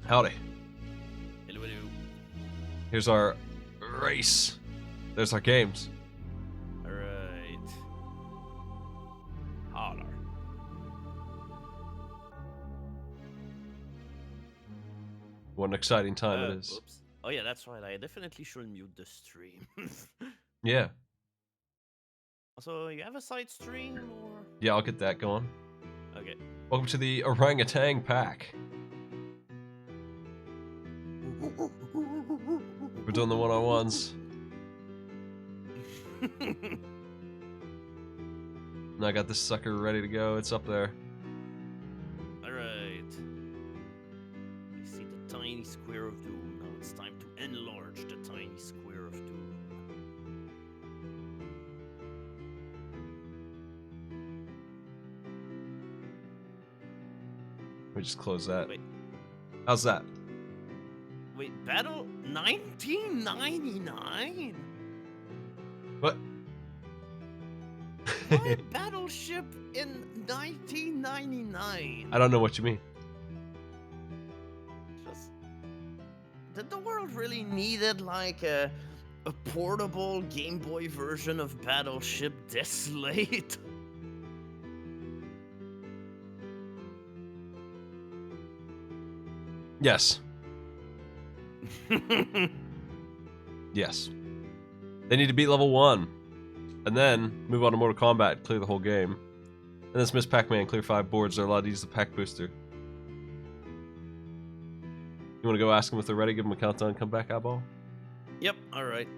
Howdy. Hello, hello. Here's our race. There's our games. Alright. Holler. What an exciting time it is. Oops. Oh yeah, that's right. I definitely should mute the stream. Yeah. So you have a side stream or? Yeah, I'll get that going. Okay. Welcome to the Orangutan Pack. We're doing the one-on-ones. And I got this sucker ready to go. It's up there. Alright. I see the tiny square of doom. Now it's time to enlarge the tiny square of doom. We just close that. Wait. How's that? Wait, battle 1999? What? Why battleship in 1999? I don't know what you mean. Just, did the world really needed like a portable Game Boy version of Battleship this late? Yes. Yes. They need to beat level 1. And then move on to Mortal Kombat, clear the whole game. And this Miss Pac-Man, clear 5 boards. They're allowed to use the pack booster. You want to go ask them if they're ready? Give them a countdown. Come back, eyeball. Yep, alright.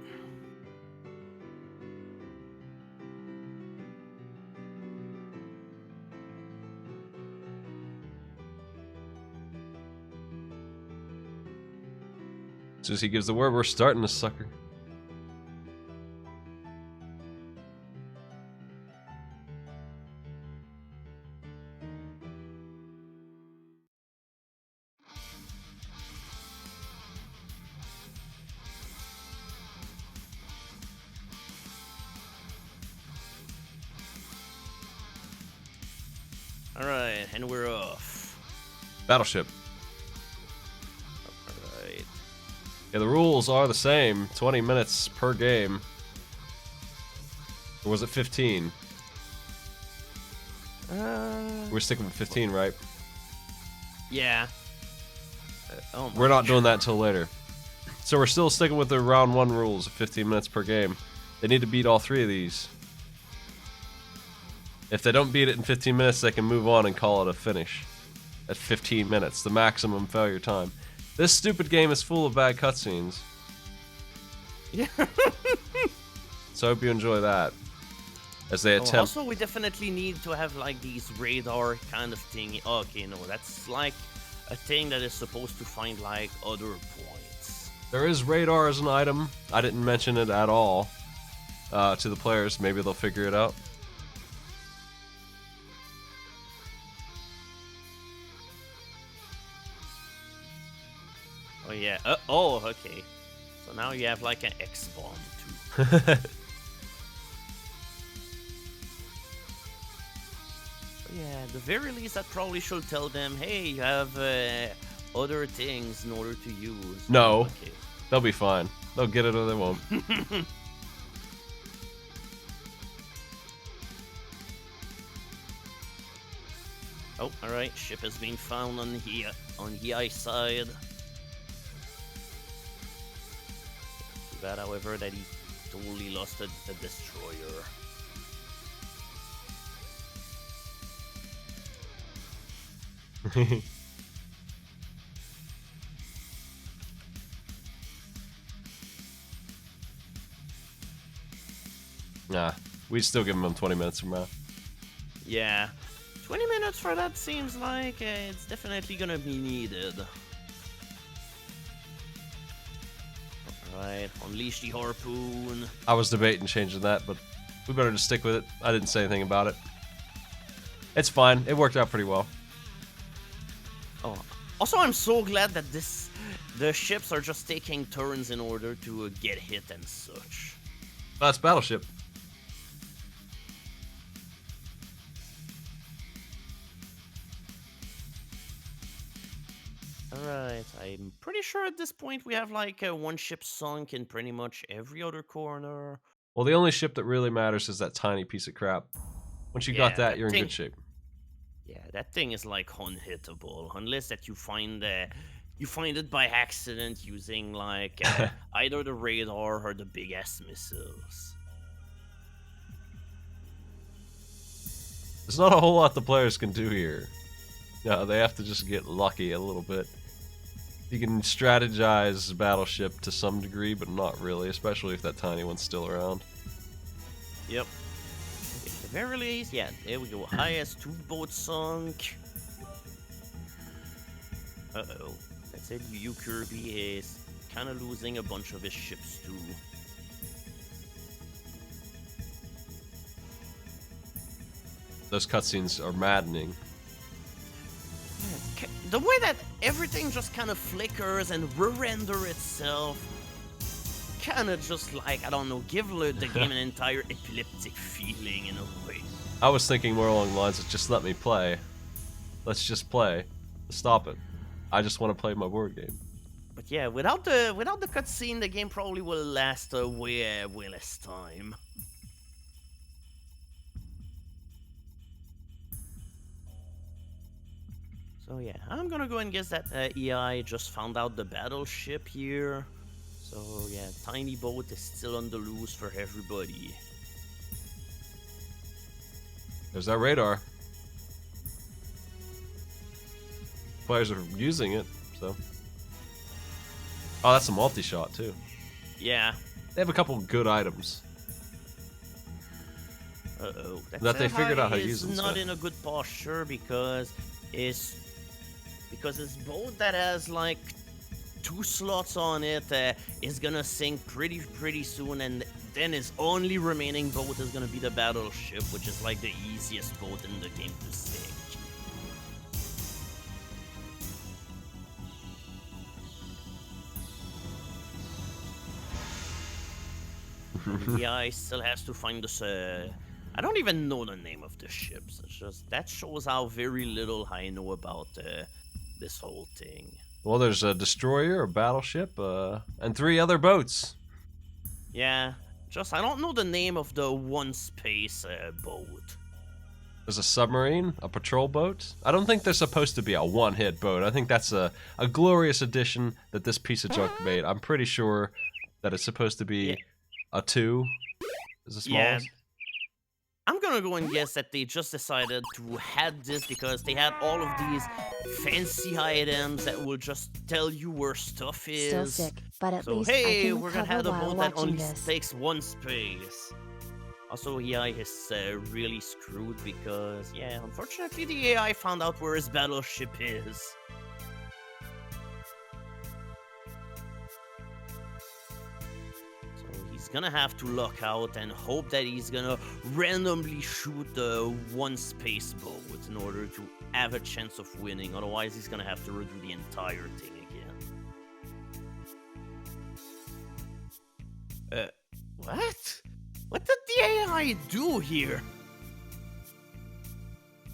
As soon as he gives the word, we're starting this sucker. Alright, and we're off. Battleship. Alright. Yeah, the rules are the same. 20 minutes per game. Or was it 15? We're sticking with 15, right? Yeah. Oh my We're not doing that until later. So we're still sticking with the round 1 rules of 15 minutes per game. They need to beat all 3 of these. If they don't beat it in 15 minutes, they can move on and call it a finish. At 15 minutes, the maximum failure time. This stupid game is full of bad cutscenes. Yeah. So I hope you enjoy that. As they attempt... Also, we definitely need to have like these radar kind of thing. Okay, no, that's like a thing that is supposed to find like other points. There is radar as an item. I didn't mention it at all to the players. Maybe they'll figure it out. Oh yeah. Oh, okay. So now you have like an X bomb too. Yeah, at the very least, I probably should tell them, hey, you have other things in order to use. No. Okay. They'll be fine. They'll get it or they won't. Oh, alright. Ship has been found on the ice side. Too bad, however, that he totally lost the destroyer. Nah, we'd still give them 20 minutes from now. Yeah. 20 minutes for that seems like it's definitely gonna be needed. Alright, unleash the harpoon. I was debating changing that, but we better just stick with it. I didn't say anything about it. It's fine. It worked out pretty well. Oh, also I'm so glad that the ships are just taking turns in order to get hit and such. That's Battleship. Alright, I'm pretty sure at this point we have like one ship sunk in pretty much every other corner. Well, the only ship that really matters is that tiny piece of crap. Once you got Yeah, that, that you're in thing. good shape. Yeah, that thing is like unhittable unless that you find it by accident using like either the radar or the big ass missiles. There's not a whole lot the players can do here. No, they have to just get lucky a little bit. You can strategize Battleship to some degree, but not really, especially if that tiny one's still around. Yep. At the very least, yeah, there we go. Highest two boats sunk. Uh-oh. That said, Yuyukirby is kind of losing a bunch of his ships too. Those cutscenes are maddening. The way that everything just kind of flickers and re-render itself, kind of just like, I don't know, give the game an entire epileptic feeling in a way. I was thinking more along the lines of just let me play. Let's just play. Stop it. I just want to play my board game. But yeah, without the cutscene, the game probably will last way less time. So yeah, I'm gonna go and guess that EI just found out the battleship here. So yeah, tiny boat is still on the loose for everybody. There's that radar. Players are using it, so. Oh, that's a multi-shot too. Yeah. They have a couple good items. Uh-oh. That they figured out how to use it. and Not stuff. in a good posture because his boat that has like 2 slots on it is gonna sink pretty soon, and then his only remaining boat is gonna be the battleship, which is like the easiest boat in the game to sink. Yeah, I still has to find this. I don't even know the name of the ships. It's just that shows how very little I know about this whole thing. Well, there's a destroyer, a battleship, and 3 other boats. Yeah, just I don't know the name of the one space boat. There's a submarine, a patrol boat. I don't think they're supposed to be a one-hit boat. I think that's a glorious addition that this piece of junk made. I'm pretty sure that it's supposed to be a 2. Is the smallest? Yeah. I'm gonna go and guess that they just decided to add this because they had all of these fancy items that will just tell you where stuff is. Still sick, but at least I hey, can we're gonna recover have a while boat that watching only this. takes 1 space. Also, AI is really screwed because, yeah, unfortunately the AI found out where his battleship is. So he's gonna have to lock out and hope that he's gonna randomly shoot the 1 space boat in order to have a chance of winning. Otherwise, he's gonna have to redo the entire thing again. What? What did the AI do here?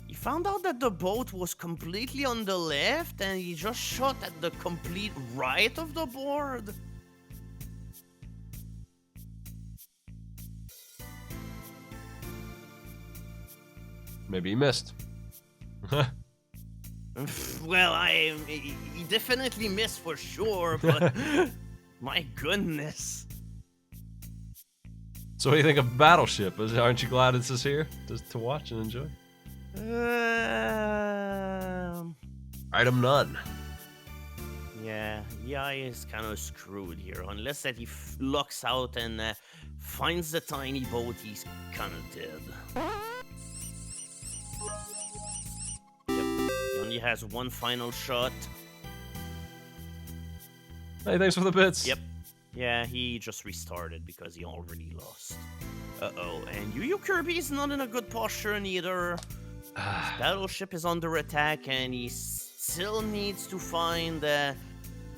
He found out that the boat was completely on the left and he just shot at the complete right of the board? Maybe he missed. Well, he definitely missed for sure, but my goodness. So what do you think of Battleship? Aren't you glad this is here to watch and enjoy? Item none. Yeah, AI is kind of screwed here. Unless that he locks out and finds the tiny boat, he's kind of dead. Yep, he only has 1 final shot. Hey, thanks for the bits. Yep. Yeah, he just restarted because he already lost. Uh-oh, and yuyukirby is not in a good posture neither. His battleship is under attack and he still needs to find the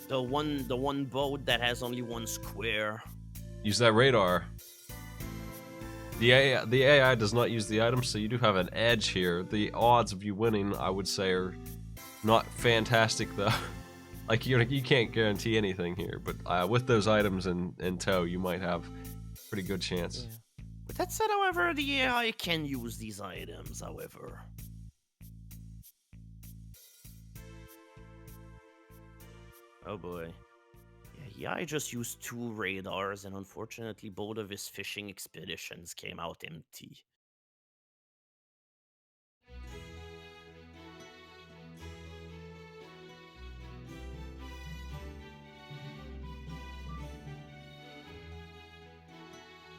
one boat that has only 1 square. Use that radar. The AI does not use the items, so you do have an edge here. The odds of you winning, I would say, are not fantastic, though. Like, you can't guarantee anything here, but with those items in tow, you might have a pretty good chance. Yeah. With that said, however, the AI can use these items, however. Oh boy. Yeah, AI just used 2 radars, and unfortunately both of his fishing expeditions came out empty.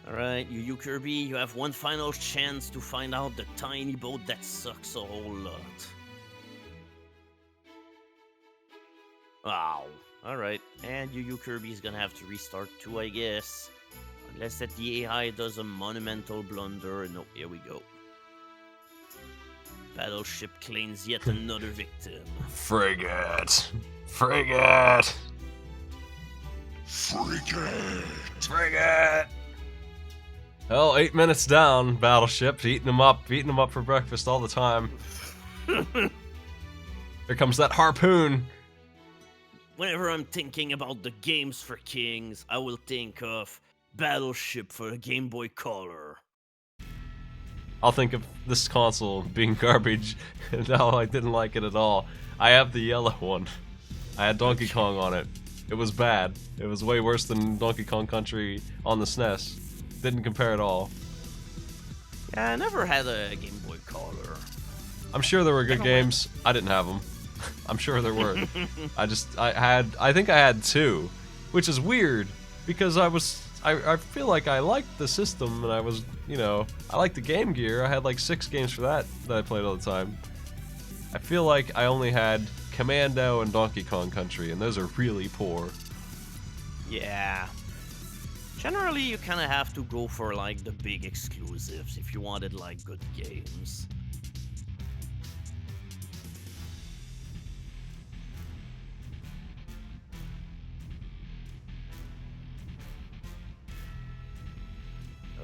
Alright, yuyukirby, you have one final chance to find out the tiny boat that sucks a whole lot. Wow. Alright, and yuyukirby is gonna have to restart too, I guess. Unless that the AI does a monumental blunder. No, here we go. Battleship claims yet another victim. Frigate! Frigate! Frigate! Frigate! Well, 8 minutes down, Battleship, eating them up for breakfast all the time. Here comes that harpoon. Whenever I'm thinking about the games for kings, I will think of Battleship for a Game Boy Color. I'll think of this console being garbage. No, I didn't like it at all. I have the yellow one. I had Donkey Kong on it. It was bad. It was way worse than Donkey Kong Country on the SNES. Didn't compare at all. Yeah, I never had a Game Boy Color. I'm sure there were good games. I didn't have them. I'm sure there were. I think I had 2, which is weird because I feel like I liked the system and I was, I liked the Game Gear. I had like 6 games for that I played all the time. I feel like I only had Commando and Donkey Kong Country, and those are really poor. Yeah. Generally, you kind of have to go for like the big exclusives if you wanted like good games.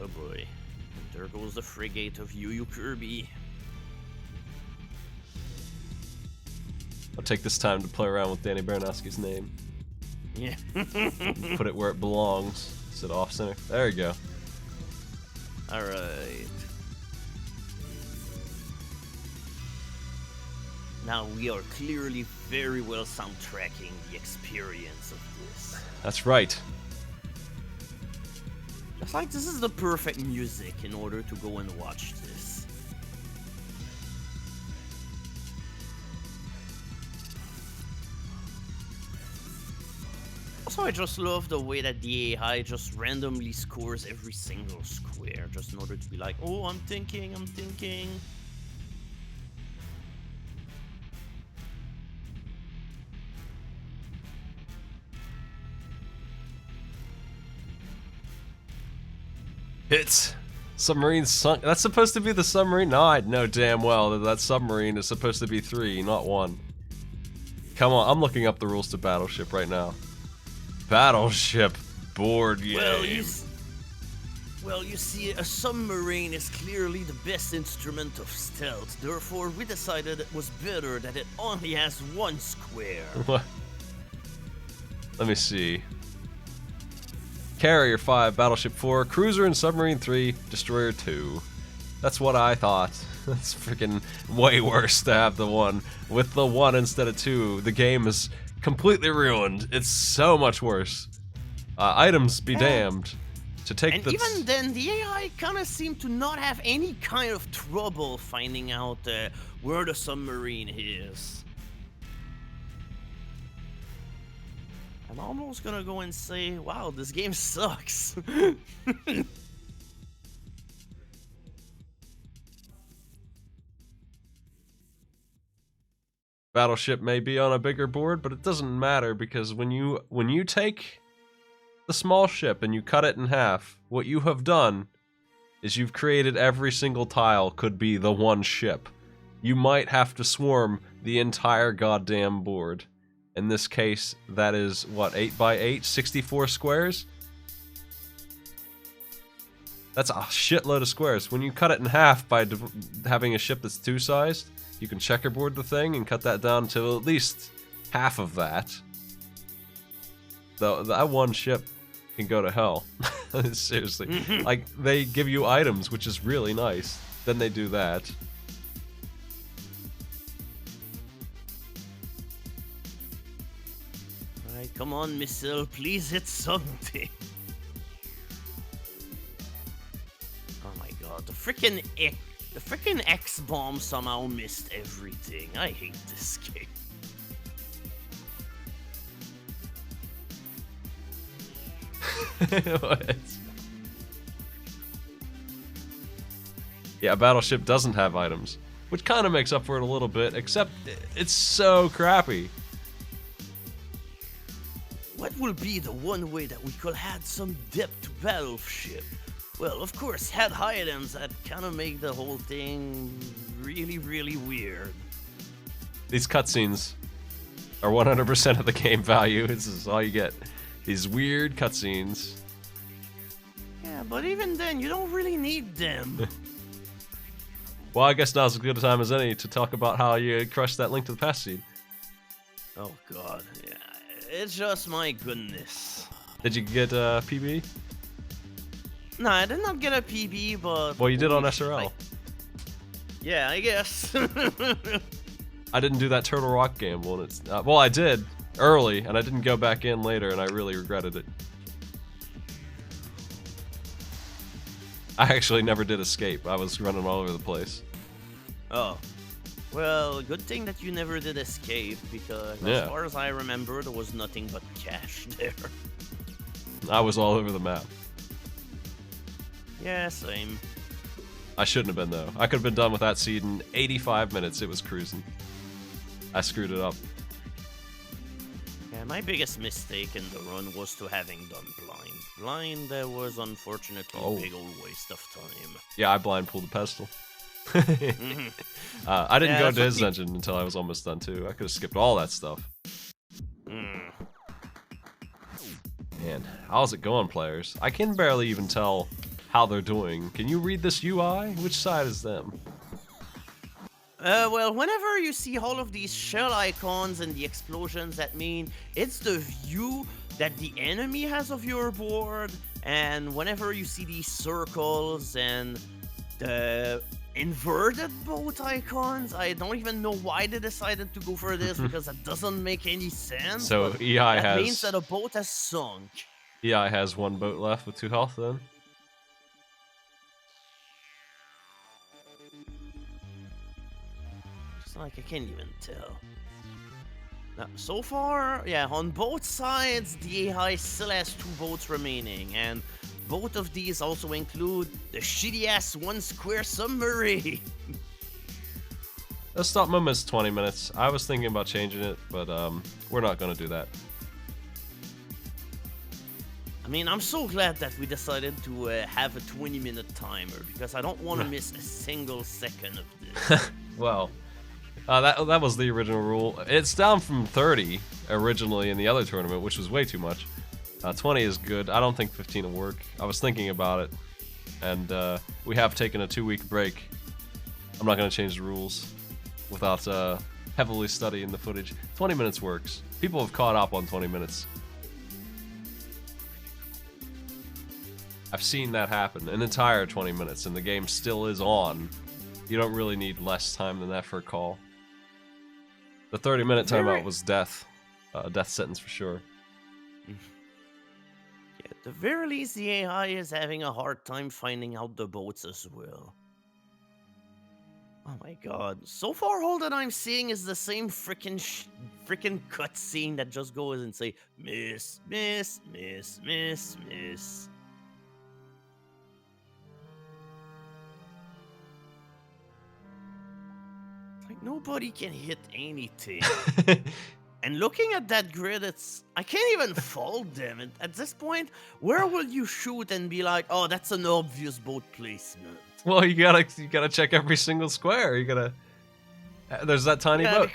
Oh boy. There goes the frigate of yuyukirby. I'll take this time to play around with Danny Baranowski's name. Yeah. Put it where it belongs. Sit off center. There you go. Alright. Now we are clearly very well soundtracking the experience of this. That's right. Just like this is the perfect music in order to go and watch this. Also, I just love the way that the AI just randomly scores every single square, just in order to be like, oh, I'm thinking. Hits. Submarine sunk. That's supposed to be the submarine? No, I know damn well that submarine is supposed to be 3, not 1. Come on, I'm looking up the rules to Battleship right now. Battleship board game. Well, you see, a submarine is clearly the best instrument of stealth. Therefore, we decided it was better that it only has 1 square. What? Let me see. Carrier 5, Battleship 4, Cruiser and Submarine 3, Destroyer 2. That's what I thought. That's freaking way worse to have the 1. With the 1 instead of 2, the game is completely ruined. It's so much worse. Items be damned. To take and even then, the AI kind of seemed to not have any kind of trouble finding out where the submarine is. I'm almost gonna go and say, wow, this game sucks. Battleship may be on a bigger board, but it doesn't matter because when you take the small ship and you cut it in half, what you have done is you've created every single tile could be the 1 ship. You might have to swarm the entire goddamn board. In this case, that is, what, 8x8? 64 squares? That's a shitload of squares. When you cut it in half by having a ship that's 2-sized, you can checkerboard the thing and cut that down to at least half of that. that one ship can go to hell. Seriously. Like, they give you items, which is really nice. Then they do that. Alright, come on, missile. Please hit something. Oh my god, the freaking X-bomb somehow missed everything. I hate this game. What? Yeah, Battleship doesn't have items, which kind of makes up for it a little bit, except it's so crappy. What will be the one way that we could add some depth to Battleship? Well, of course, add items that kind of make the whole thing really, really weird. These cutscenes are 100% of the game value. This is all you get. These weird cutscenes. Yeah, but even then, you don't really need them. Well, I guess now's as good a time as any to talk about how you crushed that Link to the Past seed. Oh god, yeah, it's just my goodness. Did you get PB? No, I did not get a PB, but... Well, you did on SRL. Yeah, I guess. I didn't do that Turtle Rock gamble, and it's... well, I did early, and I didn't go back in later, and I really regretted it. I actually never did escape. I was running all over the place. Oh. Well, good thing that you never did escape, because as far as I remember, there was nothing but cash there. I was all over the map. Yeah, same. I shouldn't have been, though. I could have been done with that seed in 85 minutes. It was cruising. I screwed it up. Yeah, my biggest mistake in the run was to having done blind. Blind, that was unfortunately a big old waste of time. Yeah, I blind pulled the pestle. I didn't go into his engine until I was almost done, too. I could have skipped all that stuff. Man, how's it going, players? I can barely even tell how they're doing. Can you read this UI? Which side is them? Well, whenever you see all of these shell icons and the explosions, that mean it's the view that the enemy has of your board, and whenever you see these circles and the inverted boat icons, I don't even know why they decided to go for this, because that doesn't make any sense. So that means that a boat has sunk. EI has one boat left with 2 health, then? Like, I can't even tell. Now, so far, yeah, on both sides, the AI still has 2 boats remaining, and both of these also include the shitty-ass 1 square submarine. The stop moment is 20 minutes. I was thinking about changing it, but we're not going to do that. I mean, I'm so glad that we decided to have a 20-minute timer, because I don't want to miss a single second of this. Well... that was the original rule. It's down from 30 originally in the other tournament, which was way too much. 20 is good. I don't think 15 will work. I was thinking about it, and we have taken a 2-week break. I'm not going to change the rules without heavily studying the footage. 20 minutes works. People have caught up on 20 minutes. I've seen that happen. An entire 20 minutes, and the game still is on. You don't really need less time than that for a call. The 30-minute timeout was death. Death sentence for sure. Yeah, at the very least, the AI is having a hard time finding out the boats as well. Oh my god. So far, all that I'm seeing is the same freaking cutscene that just goes and say, miss, miss, miss, miss, miss. Like, nobody can hit anything. And looking at that grid, I can't even fault them. At this point, where will you shoot and be like, oh, that's an obvious boat placement? Well, you gotta check every single square. You gotta. There's that tiny boat.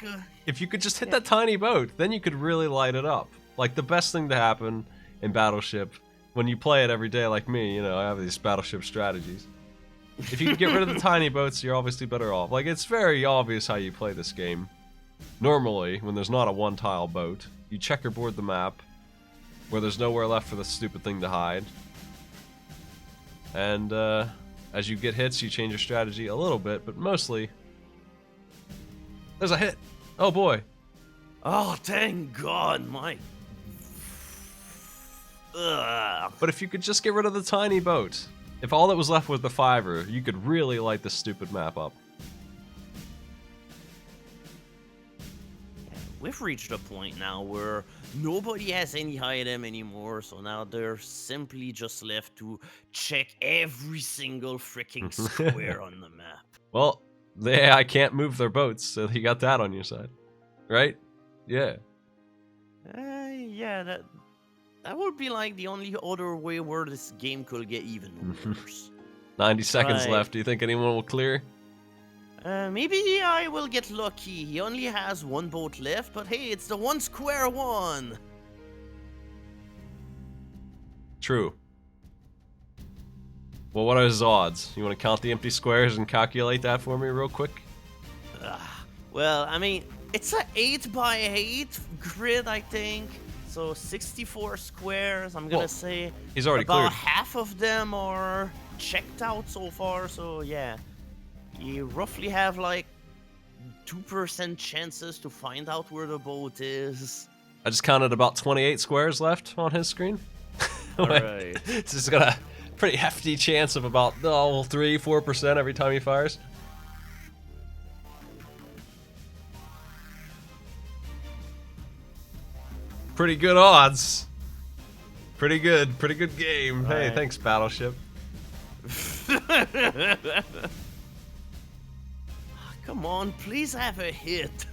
If you could just hit that tiny boat, then you could really light it up. Like, the best thing to happen in Battleship, when you play it every day like me, you know, I have these Battleship strategies. If you can get rid of the tiny boats, you're obviously better off. Like, it's very obvious how you play this game. Normally, when there's not a 1-tile boat, you checkerboard the map, where there's nowhere left for the stupid thing to hide. And as you get hits, you change your strategy a little bit, but mostly... There's a hit! Oh boy! Oh, thank God, my... Ugh. But if you could just get rid of the tiny boat, if all that was left was the fiver, you could really light this stupid map up. We've reached a point now where nobody has any item anymore, so now they're simply just left to check every single freaking square on the map. Well, the AI can't move their boats, so you got that on your side. Right? Yeah. Yeah, that would be like the only other way where this game could get even worse. 90 seconds Right. left. Do you think anyone will clear? Maybe I will get lucky. He only has one boat left, but hey, it's the one square one. True. Well, what are his odds? You want to count the empty squares and calculate that for me real quick? Well, I mean, it's a 8x8 grid, I think. So 64 squares. I'm gonna say He's already about cleared. half of them are checked out so far. So yeah, you roughly have like 2% chances to find out where the boat is. I just counted about 28 squares left on his screen. Alright. This is got a pretty hefty chance of about 3-4% every time he fires. Pretty good odds. Pretty good game. Hey, Right. thanks, Battleship. Come on, please have a hit.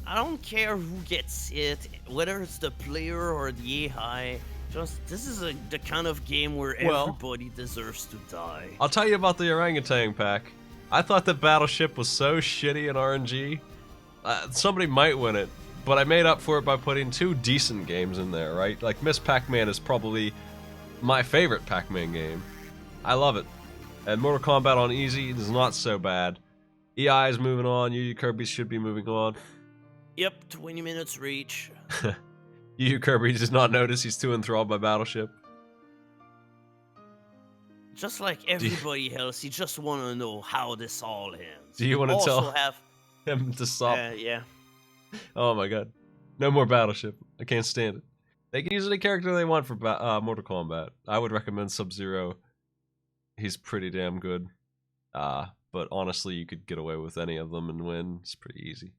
I don't care who gets hit, whether it's the player or the AI. Just this is the kind of game where Well- everybody deserves to die. I'll tell you about the orangutan pack. I thought that Battleship was so shitty in RNG. Somebody might win it, but I made up for it by putting 2 decent games in there, right? Like, Miss Pac-Man is probably my favorite Pac-Man game. I love it. And Mortal Kombat on easy is not so bad. EI is moving on. yuyukirby should be moving on. Yep, 20 minutes reach. yuyukirby does not notice he's too enthralled by Battleship. Just like everybody else, you just want to know how this all ends. Do you wanna also tell- have? Him to stop. Yeah. Oh my god. No more Battleship. I can't stand it. They can use any character they want for Mortal Kombat. I would recommend Sub-Zero. He's pretty damn good. But honestly, you could get away with any of them and win. It's pretty easy.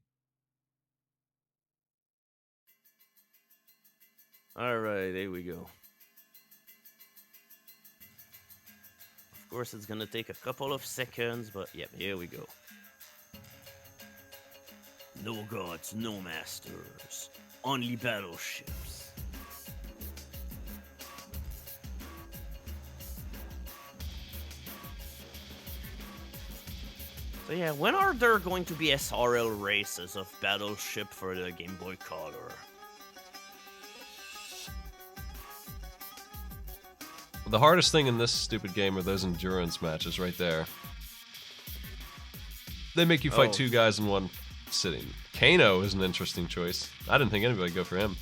Alright, there we go. Of course, it's gonna take a couple of seconds, but yep, here we go. No gods, no masters, only battleships. So yeah, when are there going to be SRL races of Battleship for the Game Boy Color? The hardest thing in this stupid game are those endurance matches right there. They make you fight Oh. 2 guys in one sitting. Kano is an interesting choice. I didn't think anybody would go for him.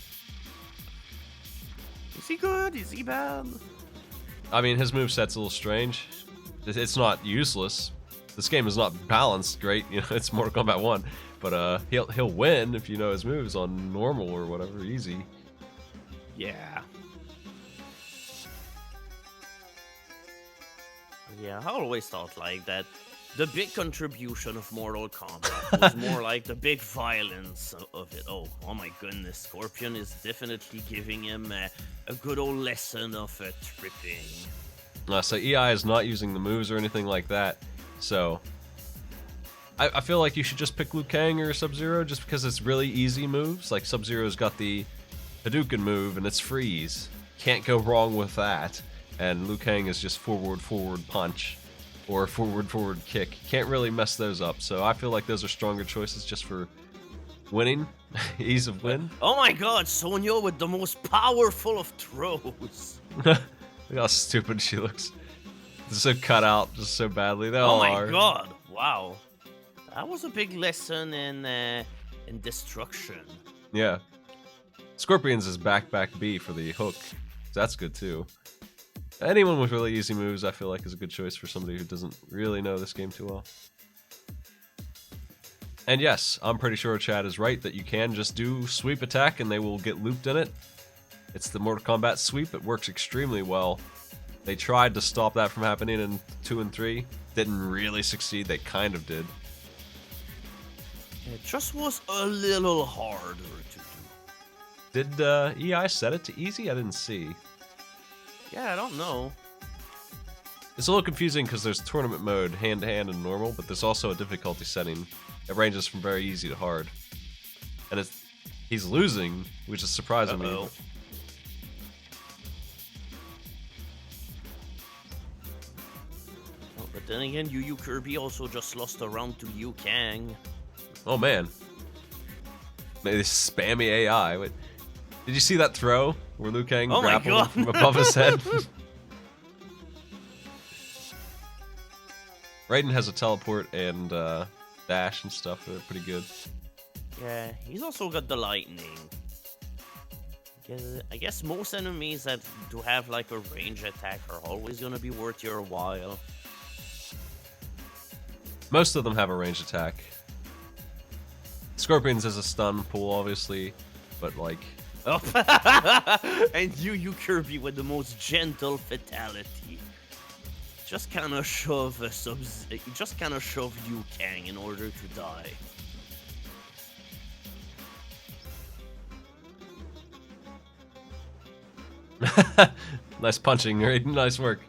Is he good? Is he bad? I mean, his moveset's a little strange. It's not useless. This game is not balanced great, you know, it's Mortal Kombat 1. But he'll win if you know his moves on normal or whatever, easy. Yeah. Yeah, I always thought like that. The big contribution of Mortal Kombat was more like the big violence of it. Oh my goodness, Scorpion is definitely giving him a good old lesson of tripping. So EI is not using the moves or anything like that. So I feel like you should just pick Liu Kang or Sub-Zero just because it's really easy moves. Like Sub-Zero's got the Hadouken move and it's freeze. Can't go wrong with that. And Liu Kang is just forward punch or forward kick. Can't really mess those up. So I feel like those are stronger choices just for winning, ease of win. Oh my god, Sonya with the most powerful of throws. Look how stupid she looks. So cut out just so badly. They Oh all my are. god, wow. That was a big lesson in destruction. Yeah. Scorpions is back B for the hook. So that's good too. Anyone with really easy moves, I feel like, is a good choice for somebody who doesn't really know this game too well. And yes, I'm pretty sure Chad is right that you can just do sweep attack and they will get looped in it. It's the Mortal Kombat sweep. It works extremely well. They tried to stop that from happening in 2 and 3. Didn't really succeed. They kind of did. It just was a little harder to do. Did EI set it to easy? I didn't see. Yeah, I don't know. It's a little confusing because there's tournament mode, hand-to-hand, and normal, but there's also a difficulty setting. It ranges from very easy to hard. And he's losing, which is surprising me. Oh, but then again, yuyukirby also just lost a round to Liu Kang. Oh man. Maybe this spammy AI. Wait, did you see that throw where Liu Kang grappled him from above his head? Raiden has a teleport and dash and stuff that are pretty good. Yeah, he's also got the lightning. I guess most enemies that do have like a range attack are always gonna be worth your while. Most of them have a range attack. Scorpions is a stun pool, obviously, but like... Oh. And yuyukirby with the most gentle fatality. Just kind of shove Liu Kang in order to die. Nice punching, right? Nice work.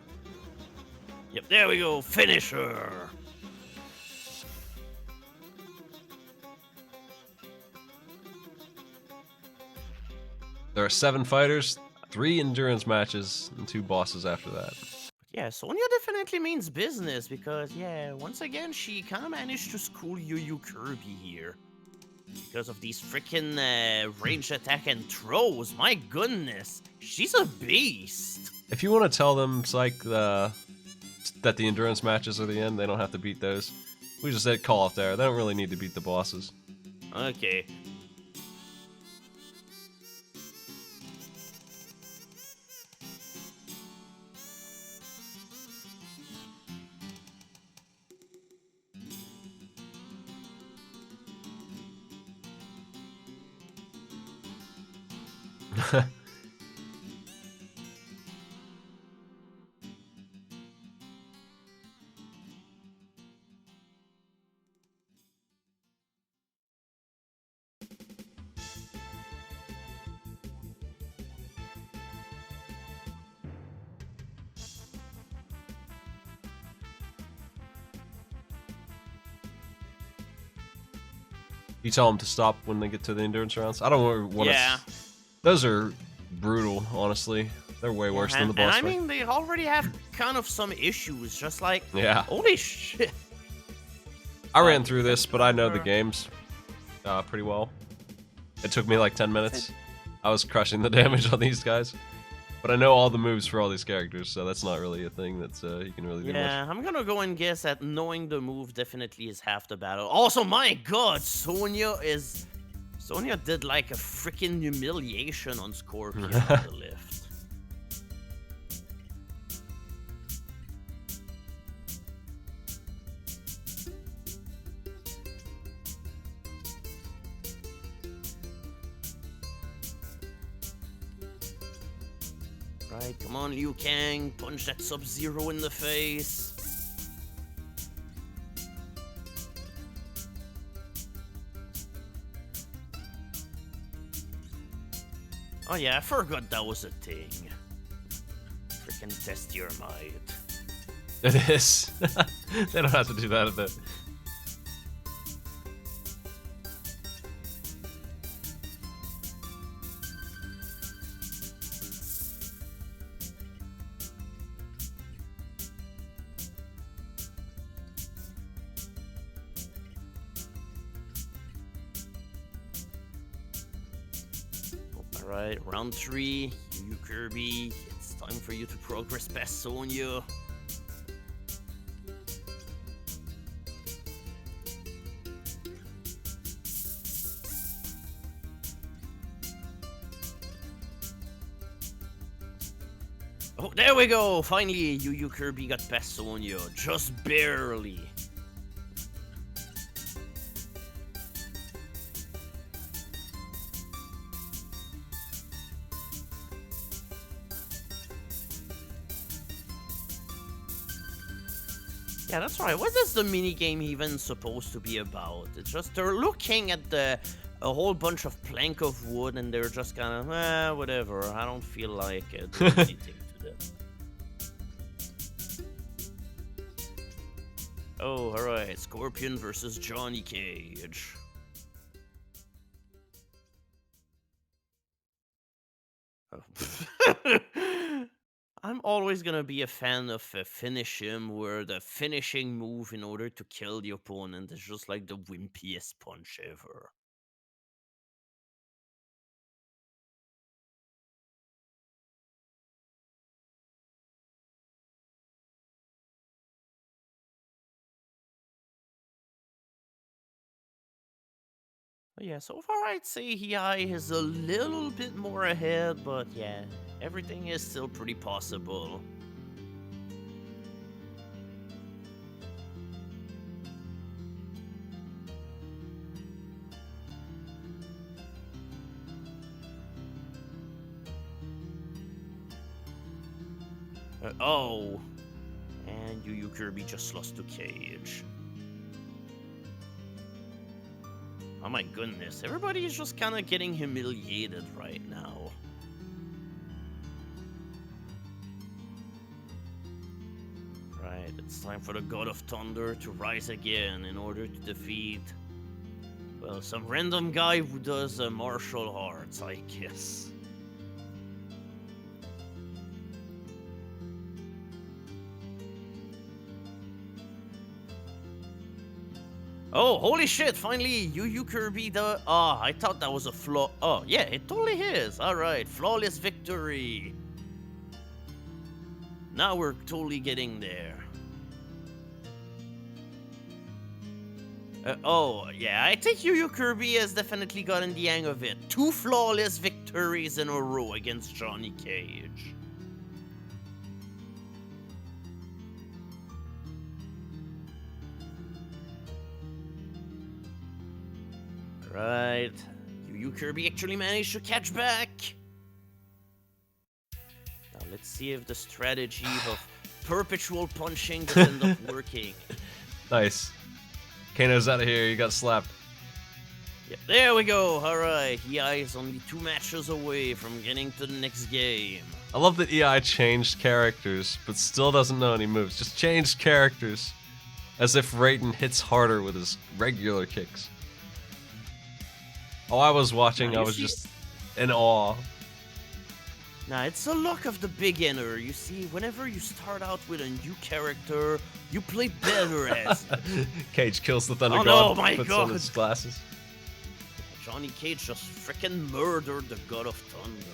Yep, there we go. Finisher. There are 7 fighters, 3 endurance matches, and 2 bosses after that. Yeah, Sonya definitely means business because, yeah, once again, she kind of managed to school yuyukirby here. Because of these freaking range attack and throws. My goodness, she's a beast. If you want to tell them, Psych, that the endurance matches are the end, they don't have to beat those. We just said call off there. They don't really need to beat the bosses. Okay. You tell them to stop when they get to the endurance rounds. I don't want to... Yeah. Those are brutal, honestly. They're way worse than the boss And I fight. mean, they already have kind of some issues, just like... Yeah. Holy shit. I ran through this, but I know the games pretty well. It took me like 10 minutes. I was crushing the damage on these guys. But I know all the moves for all these characters, so that's not really a thing that you can really do much. Yeah, I'm gonna go and guess that knowing the move definitely is half the battle. Also, my god, Sonya did like a freaking humiliation on Scorpion on the lift. Right, come on, Liu Kang, punch that Sub-Zero in the face. Oh yeah, I forgot that was a thing. Freaking test your might. It is. They don't have to do that a bit. Alright, round 3, yuyukirby, it's time for you to progress past Sonya. Oh, there we go! Finally, Yuyukirby got past Sonya. Just barely. Yeah, that's right. What is the minigame even supposed to be about? It's just they're looking at a whole bunch of plank of wood and they're just kind of, whatever. I don't feel like doing anything to them. Oh, alright. Scorpion versus Johnny Cage. Oh. I'm always gonna be a fan of finish him, where the finishing move in order to kill the opponent is just like the wimpiest punch ever. But yeah, so far I'd say Hiai is a little bit more ahead, but yeah, everything is still pretty possible. Oh, and Yuyukirby just lost to Cage. Oh my goodness, everybody is just kind of getting humiliated right now. Right, it's time for the God of Thunder to rise again in order to defeat, well, some random guy who does martial arts, I guess. Oh, holy shit, finally, Yuyukirby the... Oh, I thought that was a flaw. Oh, yeah, it totally is. Alright, flawless victory. Now we're totally getting there. Oh, yeah, I think Yuyukirby has definitely gotten the hang of it. 2 flawless victories in a row against Johnny Cage. Right. Yuyukirby actually managed to catch back. Now let's see if the strategy of perpetual punching does end up working. Nice. Kano's out of here. You got slapped. Yep, there we go. Alright, EI is only 2 matches away from getting to the next game. I love that EI changed characters, but still doesn't know any moves. Just changed characters. As if Raiden hits harder with his regular kicks. Oh, I was watching, I was just in awe. Nah, it's the luck of the beginner. You see, whenever you start out with a new character, you play better as it. Cage kills the Thunder Oh God, no, my puts God. on his glasses. Johnny Cage just freaking murdered the God of Thunder.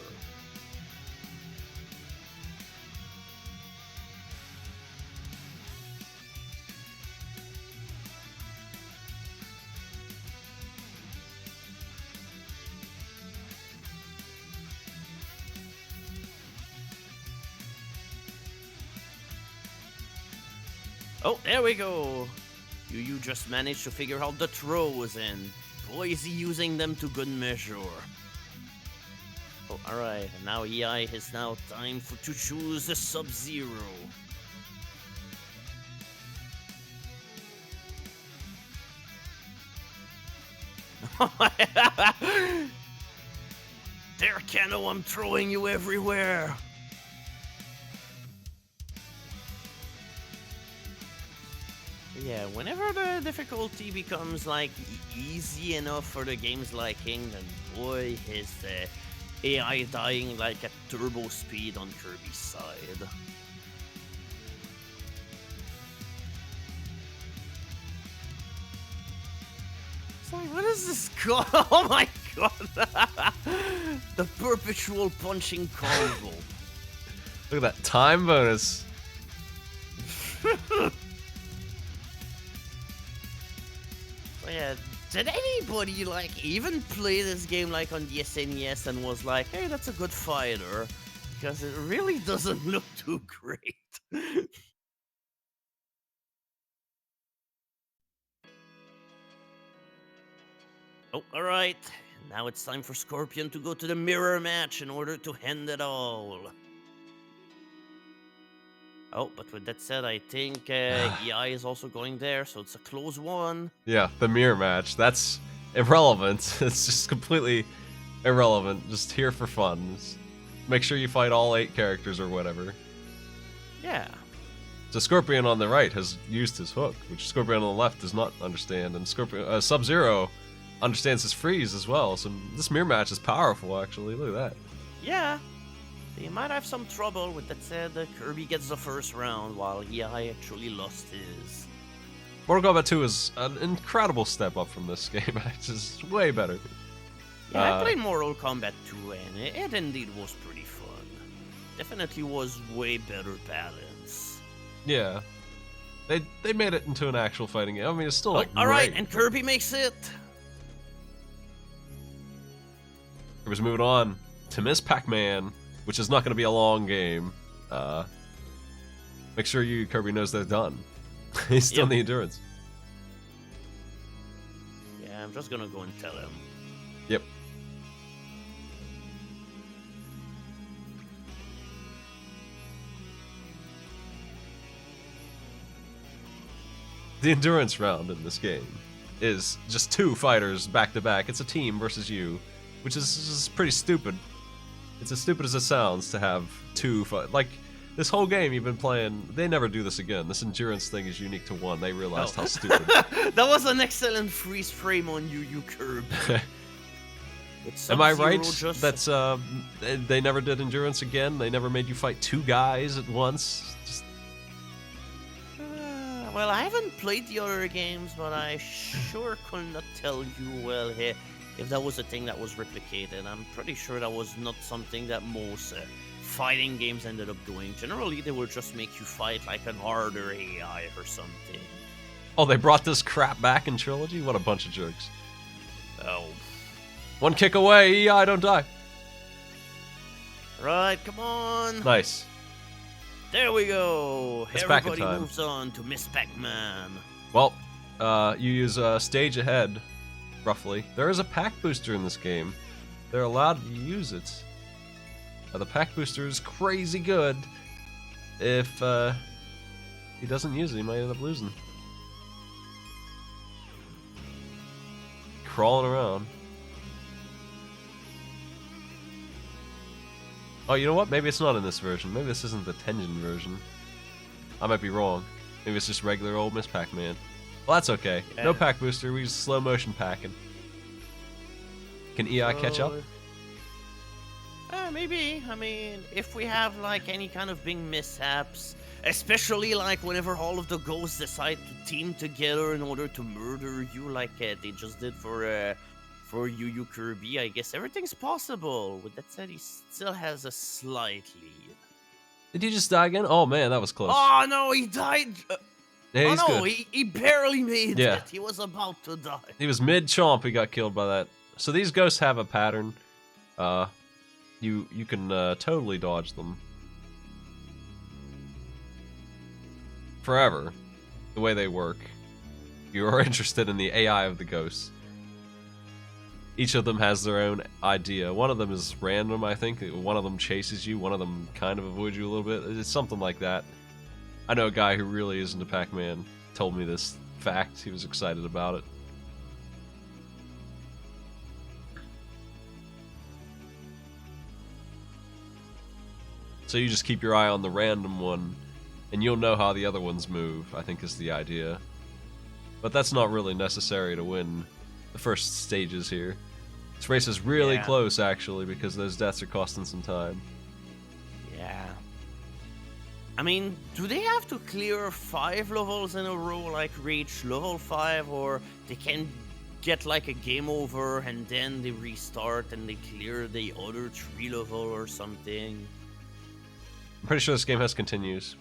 Oh, there we go. You just managed to figure out the throws, and boy is he using them to good measure. Oh, alright, and now EI is now time to choose the Sub-Zero. There, Kano, I'm throwing you everywhere. Yeah, whenever the difficulty becomes like easy enough for the game's liking, then boy is the AI dying like at turbo speed on Kirby's side. Sorry, what is this called? Oh my god! The perpetual punching combo. Look at that time bonus. Yeah, did anybody like even play this game like on the SNES and was like, hey, that's a good fighter? because it really doesn't look too great. Oh, all right. Now it's time for Scorpion to go to the mirror match in order to end it all. Oh, but with that said, I think EI is also going there, so it's a close one. Yeah, the mirror match. That's irrelevant. It's just completely irrelevant. Just here for fun. Just make sure you fight all 8 characters or whatever. Yeah. So Scorpion on the right has used his hook, which Scorpion on the left does not understand, and Sub-Zero understands his freeze as well. So this mirror match is powerful, actually. Look at that. Yeah. They might have some trouble. With that said, Kirby gets the first round, while EI actually lost his. Mortal Kombat 2 is an incredible step up from this game. It's just way better. Yeah, I played Mortal Kombat 2, and it indeed was pretty fun. Definitely was way better balance. Yeah. They made it into an actual fighting game. I mean, it's still like alright, great, and Kirby makes it. Kirby's moving on to Miss Pac-Man, which is not going to be a long game. Make sure Kirby knows they're done. He's still in the endurance. Yeah, I'm just gonna go and tell him. Yep. The endurance round in this game is just 2 fighters back to back. It's a team versus you, which is pretty stupid. It's as stupid as it sounds to have 2 like this whole game you've been playing. They never do this again. This endurance thing is unique to 1. They realized how stupid. That was an excellent freeze frame on yuyukirby. Am I right? That's they never did endurance again. They never made you fight 2 guys at once. Just... well, I haven't played the other games, but I sure could not tell you well here if that was a thing that was replicated. I'm pretty sure that was not something that most fighting games ended up doing. Generally, they will just make you fight like an harder AI or something. Oh, they brought this crap back in Trilogy? What a bunch of jerks. Oh. 1 kick away, EI, don't die. Right, come on. Nice. There we go. It's Everybody Pac-Man. moves on to Miss Pac-Man. Well, you use stage ahead, roughly. There is a pack booster in this game. They're allowed to use it. The pack booster is crazy good. If he doesn't use it, he might end up losing. Crawling around. Oh, you know what? Maybe it's not in this version. Maybe this isn't the Tenjin version. I might be wrong. Maybe it's just regular old Miss Pac-Man. Well, that's okay. Yeah. No pack booster. We just slow motion packing. Can EI catch up? Maybe. I mean, if we have like any kind of big mishaps, especially like whenever all of the ghosts decide to team together in order to murder you, like they just did for yuyukirby, I guess everything's possible. With that said, he still has a slight lead. Did he just die again? Oh man, that was close. Oh no, he died. Yeah, he's no, good. he barely made Yeah. it. He was about to die. He was mid-chomp, he got killed by that. So these ghosts have a pattern. You can totally dodge them. Forever. The way they work. You are interested in the AI of the ghosts. Each of them has their own idea. One of them is random, I think. One of them chases you. One of them kind of avoids you a little bit. It's something like that. I know a guy who really is into Pac-Man told me this fact. He was excited about it. So you just keep your eye on the random one, and you'll know how the other ones move, I think is the idea. But that's not really necessary to win the first stages here. This race is really close, actually, because those deaths are costing some time. Yeah. I mean, do they have to clear 5 levels in a row, like reach level 5, or they can get like a game over and then they restart and they clear the other 3 level or something? I'm pretty sure this game has continues.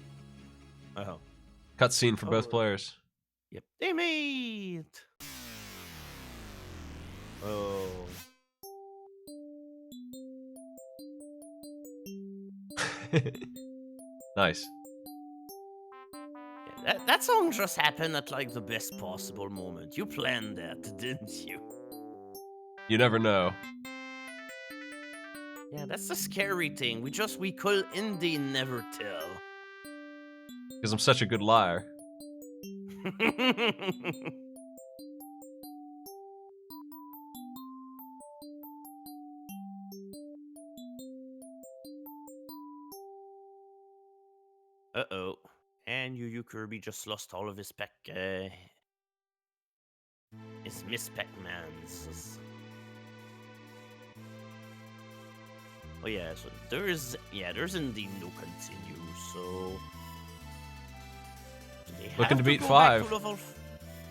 Oh. Cutscene for both players. Yep. They made. Oh. Nice. Yeah, that song just happened at like the best possible moment. You planned that, didn't you? You never know. Yeah, that's the scary thing. We could indeed never tell. Because I'm such a good liar. Uh-oh. And Kirby just lost all of his his Miss Pac-Mans. Oh yeah, so there's indeed no continue, so do they Looking have to beat go back 5. to level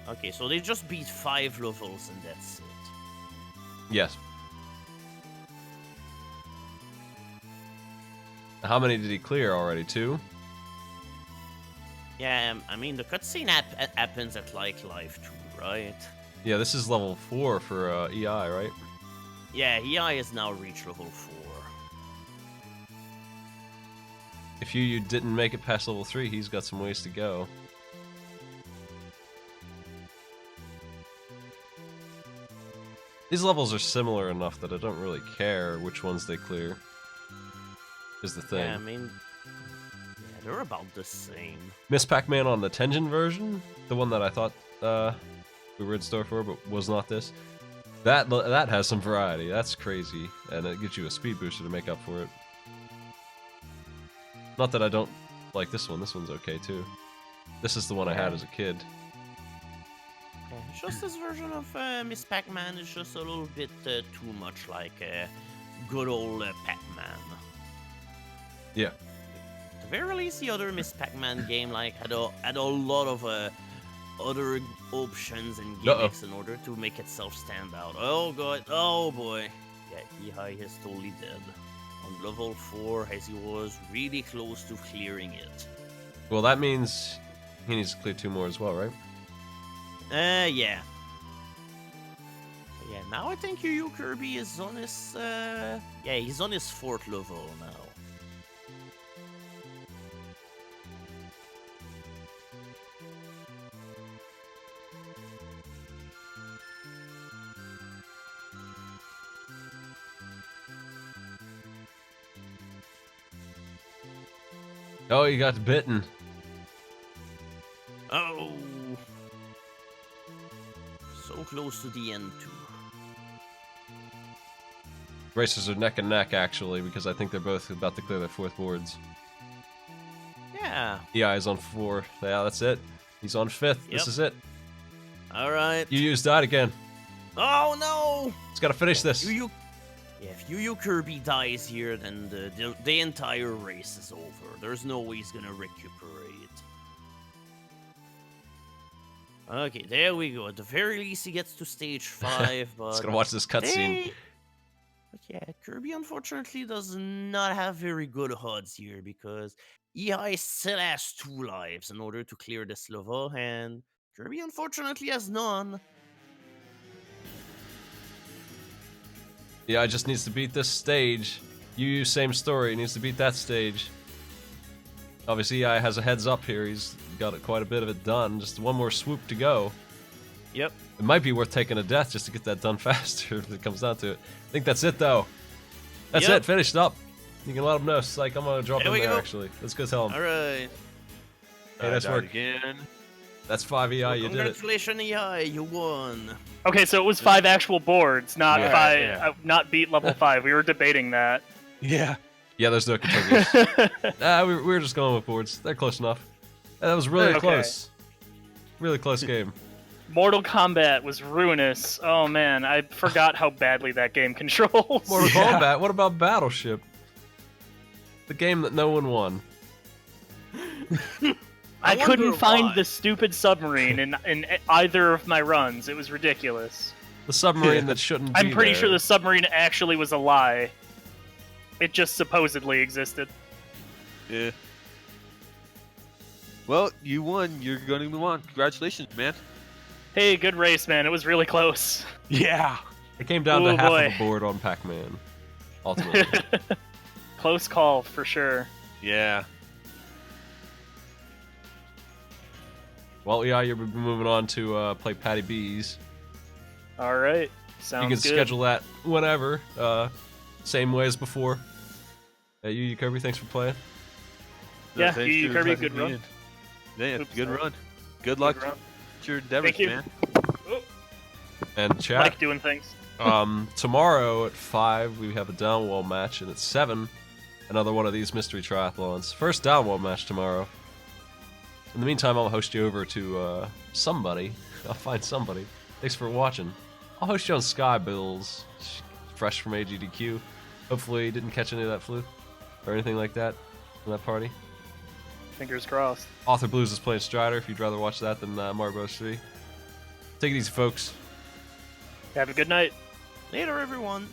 okay, so they just beat 5 levels and that's it. Yes. How many did he clear already? 2? Yeah, I mean the cutscene happens at like life 2, right? Yeah, this is level 4 for EI, right? Yeah, EI has now reached level 4. If you didn't make it past level 3, he's got some ways to go. These levels are similar enough that I don't really care which ones they clear. Is the thing. Yeah, I mean, yeah, they're about the same. Miss Pac-Man on the Tengen version, the one that I thought we were in store for, but was not this. That has some variety. That's crazy, and it gives you a speed booster to make up for it. Not that I don't like this one. This one's okay too. This is the one I had as a kid. Yeah, it's just this version of Miss Pac-Man is just a little bit too much like good old Pac-Man. Yeah. At the very least, the other Miss Pac-Man game like had a lot of other options and gimmicks in order to make itself stand out. Oh god, oh boy. Yeah, Ehai is totally dead. On level 4 as he was really close to clearing it. Well, that means he needs to clear 2 more as well, right? Yeah. Yeah, now I think Kirby is on his, yeah, he's on his 4th level now. Oh, you got bitten. Oh! So close to the end, too. Races are neck and neck, actually, because I think they're both about to clear their 4th boards. Yeah. EI is on 4. Yeah, that's it. He's on 5th. This Yep. is it. Alright. Yu's died again. Oh no! He's got to finish this. Yeah, if Kirby dies here, then the entire race is over. There's no way he's gonna recuperate. Okay, there we go. At the very least, he gets to stage 5, but... Just gonna watch this cutscene. But yeah, Kirby unfortunately does not have very good odds here, because EI still has 2 lives in order to clear this level, and Kirby unfortunately has none. Yeah, just needs to beat this stage. Yu, same story. He needs to beat that stage. Obviously, EI has a heads up here. He's got quite a bit of it done. Just one more swoop to go. Yep. It might be worth taking a death just to get that done faster if it comes down to it. I think that's it, though. That's it. Finished up. You can let him know. It's like, I'm going to drop in there, actually. Let's go tell him. All right. Hey, nice work. Again. That's 5 EI. You did it. Congratulations, EI. You won. Okay, so it was 5 actual boards, not Yeah. 5. Yeah. Not beat level 5. We were debating that. Yeah. Yeah, there's no contributors. We were just going with boards. They're close enough. That was really Okay. close. Really close game. Mortal Kombat was ruinous. Oh man, I forgot how badly that game controls. Mortal Kombat. What about Battleship? The game that no one won. I couldn't wonder find why. the stupid submarine in either of my runs. It was ridiculous. The submarine that shouldn't be I'm pretty there. sure the submarine actually was a lie. It just supposedly existed. Yeah. Well, you won. You're going to move on. Congratulations, man. Hey, good race, man. It was really close. Yeah. It came down Ooh, to half boy. of a board on Pac-Man. Ultimately. Close call, for sure. Yeah. Well, yeah, you're moving on to play Patty B's. All right. Sounds You can good. schedule that whenever. Same way as before. You, Kirby, thanks for playing. Yeah, thanks you, for Kirby, letting good me run. in. Yeah, Oops, good sorry. run. Good luck run. with your endeavors, Thank you. man. Oh, And chat. Mike doing things. Tomorrow at 5, we have a downwall match, and at 7, another one of these mystery triathlons. First downwall match tomorrow. In the meantime, I'll host you over to somebody. I'll find somebody. Thanks for watching. I'll host you on Sky Bills, fresh from AGDQ. Hopefully, you didn't catch any of that flu or anything like that in that party. Fingers crossed. Author Blues is playing Strider if you'd rather watch that than Mario Bros. 3. Take it easy, folks. Have a good night. Later, everyone.